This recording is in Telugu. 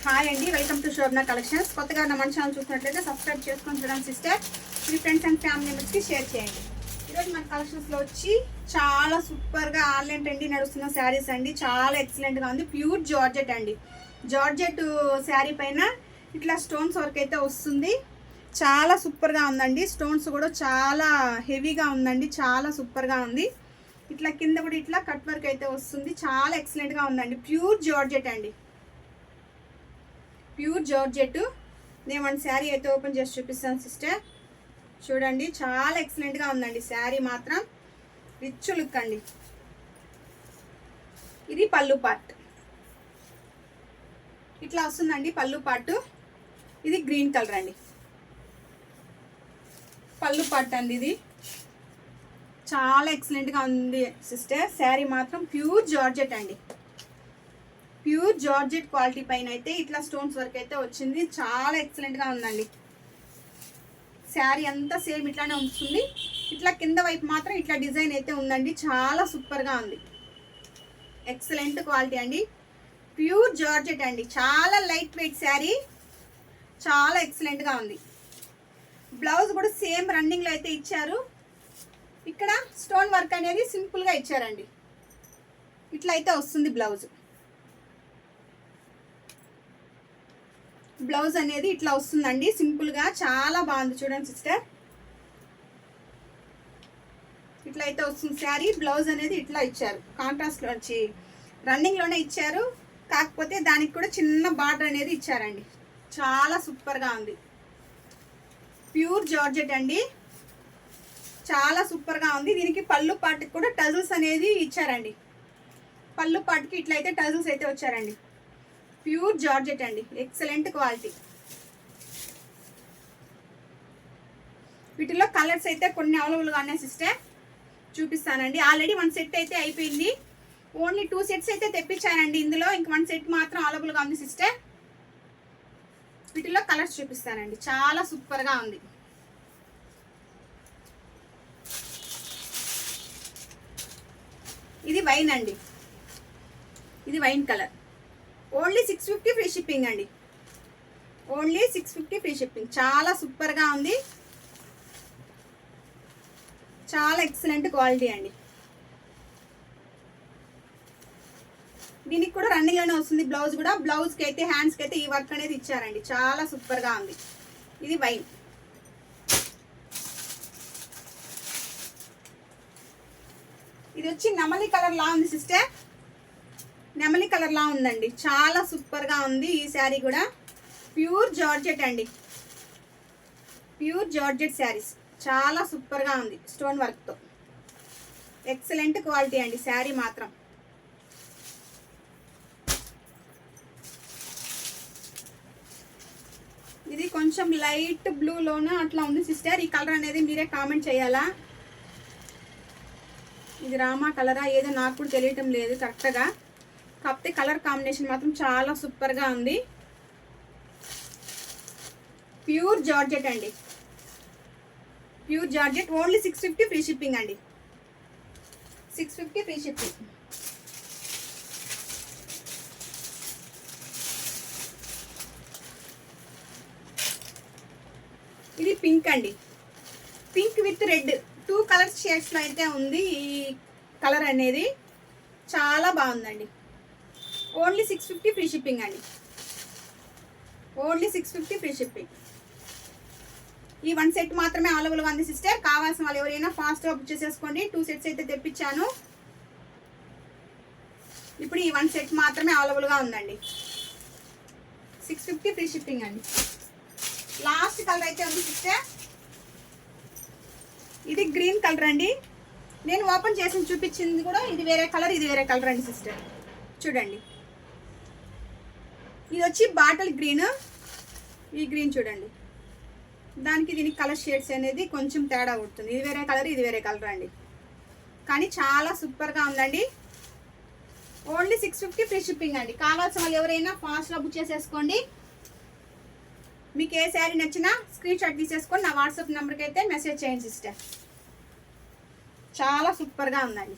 హాయ్ అండి, వెల్కమ్ టు శోభన కలెక్షన్స్. కొత్తగా మన ఛానల్ చూసినట్లయితే సబ్స్క్రైబ్ చేసుకొని చూడండి sister. Me friends and family మెంబర్స్కి షేర్ చేయండి. ఈరోజు మన కలెక్షన్స్లో వచ్చి చాలా సూపర్గా ఆన్లైన్ ట్రెండింగ్ నడుస్తున్న శారీస్ అండి. చాలా ఎక్సలెంట్గా ఉంది. ప్యూర్ జార్జెట్ అండి. జార్జెట్ శారీ పైన ఇట్లా స్టోన్స్ వర్క్ అయితే వస్తుంది. చాలా సూపర్గా ఉందండి. స్టోన్స్ కూడా చాలా హెవీగా ఉందండి. చాలా సూపర్గా ఉంది. ఇట్లా కింద కూడా ఇట్లా కట్ వర్క్ అయితే వస్తుంది. చాలా ఎక్సలెంట్గా ఉందండి. ప్యూర్ జార్జెట్ అండి. Pure georgette. నేను మన శారీ అయితే ఓపెన్ చేసి చూపిస్తాను సిస్టర్. చూడండి, చాలా ఎక్సలెంట్గా ఉందండి. శారీ మాత్రం రిచ్ లుక్ అండి. ఇది పళ్ళు పార్ట్ ఇట్లా వస్తుందండి. పళ్ళు పార్ట్ ఇది గ్రీన్ కలర్ అండి. పళ్ళు పార్ట్ అండి. ఇది చాలా ఎక్సలెంట్గా ఉంది సిస్టర్. శారీ మాత్రం ప్యూర్ జార్జెట్ అండి. ప్యూర్ జార్జెట్ క్వాలిటీ పైన అయితే ఇట్లా స్టోన్స్ వర్క్ అయితే వచ్చింది. చాలా ఎక్సలెంట్గా ఉందండి. శారీ అంతా సేమ్ ఇట్లానే ఉంటుంది. ఇట్లా కింద వైపు మాత్రం ఇట్లా డిజైన్ అయితే ఉందండి. చాలా సూపర్గా ఉంది. ఎక్సలెంట్ క్వాలిటీ అండి. ప్యూర్ జార్జెట్ అండి. చాలా లైట్ వెయిట్ శారీ. చాలా ఎక్సలెంట్గా ఉంది. బ్లౌజ్ కూడా సేమ్ రన్నింగ్లో అయితే ఇచ్చారు. ఇక్కడ స్టోన్ వర్క్ అనేది సింపుల్గా ఇచ్చారండి. ఇట్లా అయితే వస్తుంది బ్లౌజ్. బ్లౌజ్ అనేది ఇట్లా వస్తుందండి సింపుల్గా. చాలా బాగుంది. చూడండి సిస్టర్, ఇట్లా అయితే వస్తుంది శారీ. బ్లౌజ్ అనేది ఇట్లా ఇచ్చారు. కాంట్రాస్ట్లో వచ్చి రన్నింగ్లోనే ఇచ్చారు. కాకపోతే దానికి కూడా చిన్న బార్డర్ అనేది ఇచ్చారండి. చాలా సూపర్గా ఉంది. ప్యూర్ జార్జెట్ అండి. చాలా సూపర్గా ఉంది. దీనికి పళ్ళు పాటుకి కూడా టజల్స్ అనేది ఇచ్చారండి. పళ్ళు పాటుకి ఇట్లా అయితే టజల్స్ అయితే వచ్చారండి. ప్యూర్ జార్జెట్ అండి. Excellent quality. వీటిలో కలర్స్ అయితే కొన్ని అవైలబుల్గా ఉన్నాయి సిస్టర్. చూపిస్తానండి. ఆల్రెడీ 1 సెట్ అయితే అయిపోయింది. ఓన్లీ 2 సెట్స్ అయితే తెప్పించానండి. ఇందులో ఇంక 1 సెట్ మాత్రం అవైలబుల్గా ఉంది సిస్టర్. వీటిలో కలర్స్ చూపిస్తానండి. చాలా సూపర్గా ఉంది. ఇది వైన్ అండి. ఇది wine colour. Only 650 free shipping అండి. Only 650 free shipping. చాలా సూపర్గా ఉంది. చాలా ఎక్సలెంట్ క్వాలిటీ అండి. దీనికి కూడా రన్నింగ్లోనే వస్తుంది బ్లౌజ్ కూడా. బ్లౌజ్కి అయితే హ్యాండ్స్కి అయితే ఈ వర్క్ అనేది ఇచ్చారండి. చాలా సూపర్గా ఉంది. ఇది వైన్. ఇది వచ్చి నెమలి కలర్ లా ఉంది సిస్టర్. నెమలి కలర్ లా ఉందండి. చాలా సూపర్గా ఉంది ఈ శారీ కూడా. ప్యూర్ జార్జెట్ అండి. Pure georgette saris. చాలా సూపర్గా ఉంది స్టోన్ వర్క్తో. ఎక్సలెంట్ క్వాలిటీ అండి శారీ మాత్రం. ఇది కొంచెం లైట్ బ్లూలోన అట్లా ఉంది సిస్టర్. ఈ కలర్ అనేది మీరే కామెంట్ చేయాలా. ఇది రామా కలరా ఏదో నాకు కూడా తెలియటం లేదు కరెక్ట్గా. కాకపోతే కలర్ కాంబినేషన్ మాత్రం చాలా సూపర్గా ఉంది. ప్యూర్ జార్జెట్ అండి. Pure georgette. Only 650 free shipping అండి. 650 ఫ్రీ షిప్పింగ్. ఇది పింక్ అండి. పింక్ విత్ రెడ్ 2 కలర్ షేడ్స్లో అయితే ఉంది ఈ కలర్ అనేది. చాలా బాగుందండి. ఓన్లీ 650 ఫ్రీ షిప్పింగ్ అండి. Only 650 free shipping. ఈ 1 సెట్ మాత్రమే అవైలబుల్గా ఉంది సిస్టర్. కావాల్సిన వాళ్ళు ఎవరైనా ఫాస్ట్గా బుక్ చేసేసుకోండి. 2 సెట్స్ అయితే తెప్పించాను. ఇప్పుడు ఈ 1 సెట్ మాత్రమే అవైలబుల్గా ఉందండి. 650 ఫ్రీ షిప్పింగ్ అండి. లాస్ట్ కలర్ అయితే ఉంది సిస్టర్. ఇది గ్రీన్ కలర్ అండి. నేను ఓపెన్ చేసి చూపించింది కూడా ఇది వేరే కలర్, ఇది వేరే కలర్ అండి సిస్టర్. చూడండి, ఇది వచ్చి బాటిల్ గ్రీన్. ఈ గ్రీన్ చూడండి, దానికి దీనికి కలర్ షేడ్స్ అనేది కొంచెం తేడా ఉంటుంది. ఇది వేరే కలర్, ఇది వేరే కలర్ అండి. కానీ చాలా సూపర్గా ఉందండి. ఓన్లీ 650 ఫ్రీ షిప్పింగ్ అండి. కావాల్సిన వాళ్ళు ఎవరైనా ఫాస్ట్గా బుక్ చేసేసుకోండి. మీకు ఏ శారీ నచ్చినా స్క్రీన్ షాట్ తీసేసుకొని నా వాట్సాప్ నెంబర్కి అయితే మెసేజ్ చేయండి సిస్టర్. చాలా సూపర్గా ఉందండి.